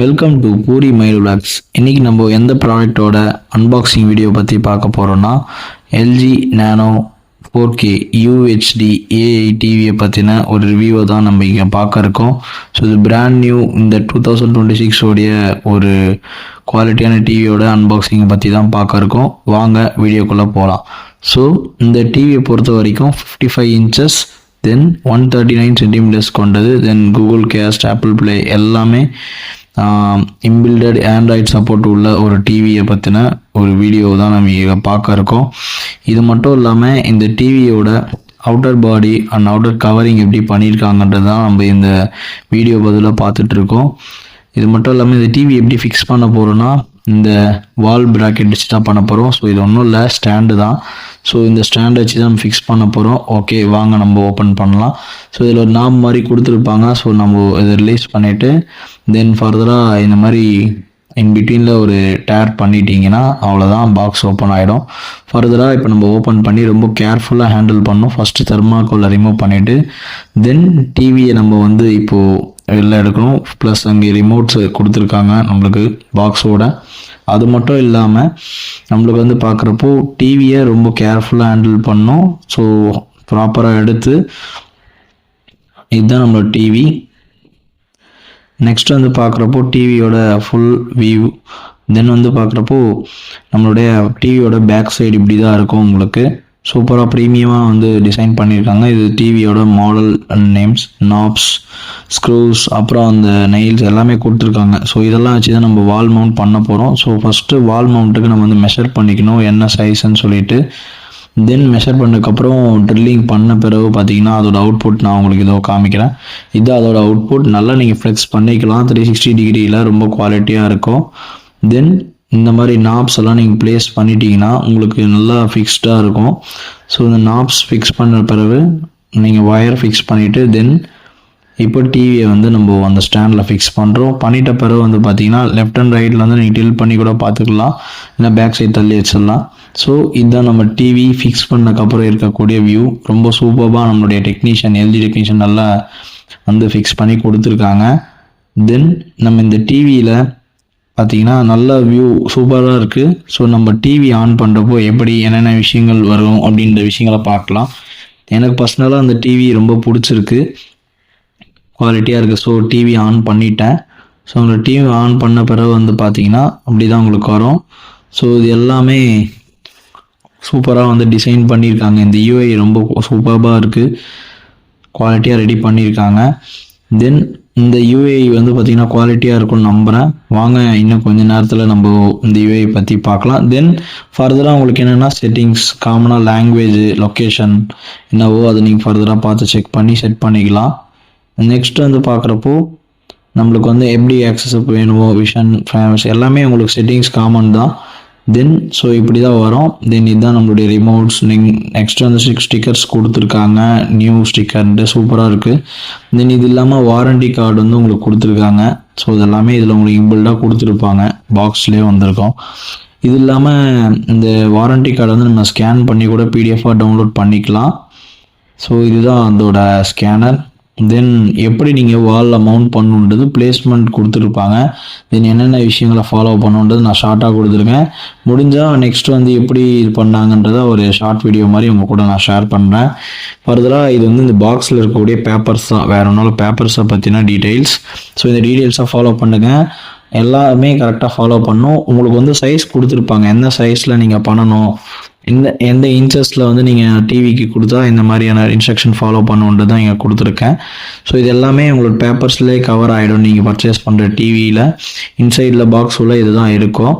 Welcome to puri மயில் vlogs. இன்றைக்கி நம்ம எந்த ப்ராடக்டோட அன்பாக்சிங் வீடியோ பற்றி பார்க்க போகிறோன்னா LG nano 4K UHD AI டிவியை பற்றின ஒரு ரிவ்யூவை தான் நம்ம இங்கே பார்க்க இருக்கோம். ஸோ இது பிராண்ட் நியூ இந்த 2026 உடைய ஒரு குவாலிட்டியான டிவியோட அன்பாக்சிங்கை பற்றி தான் பார்க்க இருக்கோம். வாங்க வீடியோக்குள்ளே போகலாம். ஸோ இந்த டிவியை பொறுத்த வரைக்கும் 55 inches தென் 139 centimeters கொண்டது. தென் கூகுள் கேஸ்ட், ஆப்பிள் பிளே எல்லாமே இன்பில்டட் ஆண்ட்ராய்ட் சப்போர்ட் உள்ள ஒரு டிவியை பற்றின ஒரு வீடியோ தான் நம்ம இங்கே பார்க்க இருக்கோம். இது மட்டும் இல்லாமல் இந்த டிவியோட outer body and outer covering எப்படி பண்ணியிருக்காங்கன்றது தான் நம்ம இந்த வீடியோ பதிலாக பார்த்துட்ருக்கோம். இது மட்டும் இல்லாமல் இந்த டிவி எப்படி ஃபிக்ஸ் பண்ண போகிறோன்னா இந்த வால் ப்ராக்கெட் வச்சு தான் பண்ண போகிறோம். ஸோ இது ஒன்றும் இல்லை, ஸ்டாண்டு தான். ஸோ இந்த ஸ்டாண்டை வச்சு தான் நம்ம ஃபிக்ஸ் பண்ண போகிறோம். ஓகே, வாங்க நம்ம ஓப்பன் பண்ணலாம். ஸோ இதில் ஒரு நாப் மாதிரி கொடுத்துருப்பாங்க. ஸோ நம்ம இதை ரிலீஸ் பண்ணிவிட்டு தென் ஃபர்தராக இந்த மாதிரி இன்பிட்வீனில் ஒரு டேர் பண்ணிட்டீங்கன்னா அவ்வளோதான், பாக்ஸ் ஓப்பன் ஆகிடும். ஃபர்தராக இப்போ நம்ம ஓப்பன் பண்ணி ரொம்ப கேர்ஃபுல்லாக ஹேண்டில் பண்ணணும். ஃபஸ்ட்டு தெர்மாக்கோலை ரிமூவ் பண்ணிவிட்டு தென் டிவியை நம்ம வந்து இப்போது வெளில எடுக்கணும். ப்ளஸ் அங்கே ரிமோட்ஸ் கொடுத்துருக்காங்க நம்மளுக்கு பாக்ஸோட. அது மட்டும் இல்லாமல் நம்மளுக்கு வந்து பார்க்குறப்போ டிவியை ரொம்ப கேர்ஃபுல்லாக ஹேண்டில் பண்ணணும். ஸோ ப்ராப்பராக எடுத்து இதுதான் நம்மளோட டிவி. நெக்ஸ்ட் வந்து பார்க்குறப்போ டிவியோட ஃபுல் வியூ. தென் வந்து பார்க்குறப்போ நம்மளுடைய டிவியோட பேக் சைடு இப்படி தான் இருக்கும். உங்களுக்கு சூப்பராக ப்ரீமியமாக வந்து டிசைன் பண்ணியிருக்காங்க. இது டிவியோட model and names, knobs, screws, அப்புறம் அந்த நெயில்ஸ் எல்லாமே கொடுத்துருக்காங்க. ஸோ இதெல்லாம் வச்சு தான் நம்ம வால் மவுண்ட் பண்ண போகிறோம். ஸோ ஃபஸ்ட்டு வால் மவுண்ட்டுக்கு நம்ம வந்து மெஷர் பண்ணிக்கணும் என்ன சைஸ்ன்னு சொல்லிட்டு. தென் மெஷர் பண்ணதுக்கப்புறம் ட்ரில்லிங் பண்ண பிறகு பார்த்தீங்கன்னா அதோட அவுட்புட் நான் உங்களுக்கு இதோ காமிக்கிறேன். இது அதோட அவுட்புட். நல்லா நீங்கள் ஃப்ளெக்ஸ் பண்ணிக்கலாம். 360 டிகிரியில் ரொம்ப குவாலிட்டியாக இருக்கும். தென் இந்த மாதிரி நாப்ஸ் எல்லாம் நீங்கள் ப்ளேஸ் பண்ணிட்டீங்கன்னா உங்களுக்கு நல்லா ஃபிக்ஸ்டாக இருக்கும். ஸோ இந்த நாப்ஸ் ஃபிக்ஸ் பண்ண பிறகு நீங்கள் ஒயர் ஃபிக்ஸ் பண்ணிவிட்டு தென் இப்போ டிவியை வந்து நம்ம அந்த ஸ்டாண்டில் ஃபிக்ஸ் பண்ணுறோம். பண்ணிட்ட பிறகு வந்து பார்த்தீங்கன்னா லெஃப்ட் அண்ட் ரைட்டில் வந்து நீங்கள் டில் பண்ணி கூட பார்த்துக்கலாம், இல்லை பேக் சைட் தள்ளி வச்சிடலாம். ஸோ இதுதான் நம்ம டிவி ஃபிக்ஸ் பண்ணக்கப்புறம் இருக்கக்கூடிய வியூ. ரொம்ப சூப்பராக நம்மளுடைய டெக்னீஷியன், எல்ஜி டெக்னீஷியன் நல்லா வந்து ஃபிக்ஸ் பண்ணி கொடுத்துருக்காங்க. தென் நம்ம இந்த டிவியில் பார்த்தீங்கன்னா நல்ல வியூ சூப்பராக இருக்குது. ஸோ நம்ம டிவி ஆன் பண்ணுறப்போ எப்படி என்னென்ன விஷயங்கள் வரும் அப்படின்ற விஷயங்களை பார்க்கலாம். எனக்கு பர்சனலாக அந்த டிவி ரொம்ப பிடிச்சிருக்கு, குவாலிட்டியாக இருக்குது. ஸோ டிவி ஆன் பண்ணிட்டேன். ஸோ அந்த டிவி ஆன் பண்ண பிறகு வந்து பார்த்தீங்கன்னா அப்படி தான் உங்களுக்கு வரும். ஸோ இது எல்லாமே சூப்பராக வந்து டிசைன் பண்ணியிருக்காங்க. இந்த யூஐ ரொம்ப சூப்பராக இருக்குது, குவாலிட்டியாக ரெடி பண்ணியிருக்காங்க. தென் இந்த யூஐ வந்து பார்த்திங்கன்னா குவாலிட்டியாக இருக்கும்னு நம்புகிறேன். வாங்க இன்னும் கொஞ்சம் நேரத்தில் நம்ம இந்த யூஐ பற்றி பார்க்கலாம். தென் ஃபர்தராக உங்களுக்கு என்னென்னா செட்டிங்ஸ், காமனாக லாங்குவேஜ், லொக்கேஷன் என்னவோ அதை நீங்கள் ஃபர்தராக பார்த்து செக் பண்ணி செட் பண்ணிக்கலாம். நெக்ஸ்ட் வந்து பார்க்குறப்போ நம்மளுக்கு வந்து எப்படி ஆக்சஸ் வேணுமோ, விஷன், ஃபேமஸ் எல்லாமே உங்களுக்கு செட்டிங்ஸ் காமன் தான். தென் ஸோ இப்படி தான் வரும். தென் இதுதான் நம்மளுடைய ரிமோட்ஸ். நெக்ஸ்ட் வந்து 6 ஸ்டிக்கர்ஸ் கொடுத்துருக்காங்க, நியூ ஸ்டிக்கர்ன்ட்டு சூப்பராக இருக்குது. தென் இது இல்லாமல் வாரண்டி கார்டு வந்து உங்களுக்கு கொடுத்துருக்காங்க. ஸோ இதெல்லாமே இதில் உங்களுக்கு இம்பிள்டாக கொடுத்துருப்பாங்க, பாக்ஸ்லேயே வந்திருக்கும். இது இல்லாமல் இந்த வாரண்டி கார்டு வந்து நம்ம ஸ்கேன் பண்ணி கூட பிடிஎஃபாக டவுன்லோட் பண்ணிக்கலாம். ஸோ இதுதான் அதோட ஸ்கேனர். தென் எப்படி நீங்கள் வாலில் மவுண்ட் பண்ணுன்றது பிளேஸ்மெண்ட் கொடுத்துருப்பாங்க. தென் என்னென்ன விஷயங்களை ஃபாலோ பண்ணுன்றது நான் ஷார்ட்டாக கொடுத்துருக்கேன். முடிஞ்சால் நெக்ஸ்ட் வந்து எப்படி இது பண்ணாங்கன்றதை ஒரு ஷார்ட் வீடியோ மாதிரி உங்கள் கூட நான் ஷேர் பண்ணுறேன். ஃபர்தராக இது வந்து இந்த பாக்ஸில் இருக்கக்கூடிய பேப்பர்ஸ் தான், வேறு ஒன்றும் பேப்பர்ஸை பற்றின டீட்டெயில்ஸ். ஸோ இந்த டீட்டெயில்ஸை ஃபாலோ பண்ணுங்கள், எல்லாமே கரெக்டாக ஃபாலோ பண்ணணும். உங்களுக்கு வந்து சைஸ் கொடுத்துருப்பாங்க, எந்த சைஸில் நீங்கள் பண்ணணும், எந்த இன்ச்சஸில் வந்து நீங்கள் டிவிக்கு கொடுத்தா இந்த மாதிரியான இன்ஸ்ட்ரக்ஷன் ஃபாலோ பண்ணுன்றது தான் இங்கே கொடுத்துருக்கேன். ஸோ இது எல்லாமே உங்களுக்கு பேப்பர்ஸ்லேயே கவர் ஆகிடும். நீங்கள் பர்ச்சேஸ் பண்ணுற டிவியில் இன்சைடில் பாக்ஸ் உள்ள இது தான் இருக்கும்.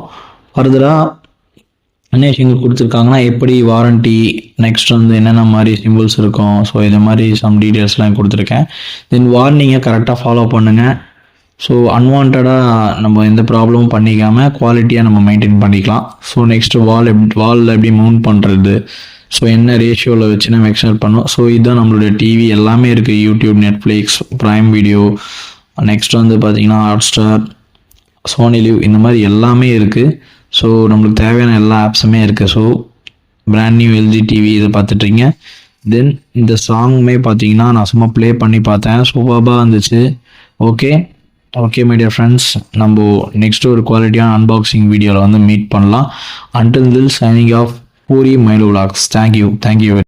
ஃபர்தராக என்ன விஷயங்கள் கொடுத்துருக்காங்கன்னா எப்படி வாரண்டி, நெக்ஸ்ட் வந்து என்னென்ன மாதிரி சிம்பிள்ஸ் இருக்கும். ஸோ இது மாதிரி சம் டீட்டெயில்ஸ்லாம் கொடுத்துருக்கேன். தென் வார்னிங்கை கரெக்டாக ஃபாலோ பண்ணுங்கள். ஸோ அன்வான்டாக நம்ம எந்த ப்ராப்ளமும் பண்ணிக்காமல் குவாலிட்டியாக நம்ம மெயின்டைன் பண்ணிக்கலாம். ஸோ நெக்ஸ்ட்டு வாலில் எப்படி மவுண்ட் பண்ணுறது, ஸோ என்ன ரேஷியோவில் வச்சு நம்ம மெஷர் பண்ணோம். ஸோ இதுதான் நம்மளுடைய டிவி. எல்லாமே இருக்குது, YouTube, Netflix, prime video, next வந்து பார்த்திங்கன்னா ஹாட்ஸ்டார், சோனி லிவ், இந்த மாதிரி எல்லாமே இருக்குது. ஸோ நம்மளுக்கு தேவையான எல்லா ஆப்ஸுமே இருக்குது. So brand new LG TV இதை பார்த்துட்ருங்க. தென் இந்த சாங்குமே பார்த்தீங்கன்னா நான் சும்மா ப்ளே பண்ணி பார்த்தேன், சூப்பராக இருந்துச்சு. Okay, okay my dear friends, நம்ம நெக்ஸ்ட் ஒரு குவாலிட்டியான அன்பாக்சிங் வீடியோவில் வந்து மீட் பண்ணலாம். Until this signing off puri Milo vlogs. Thank you.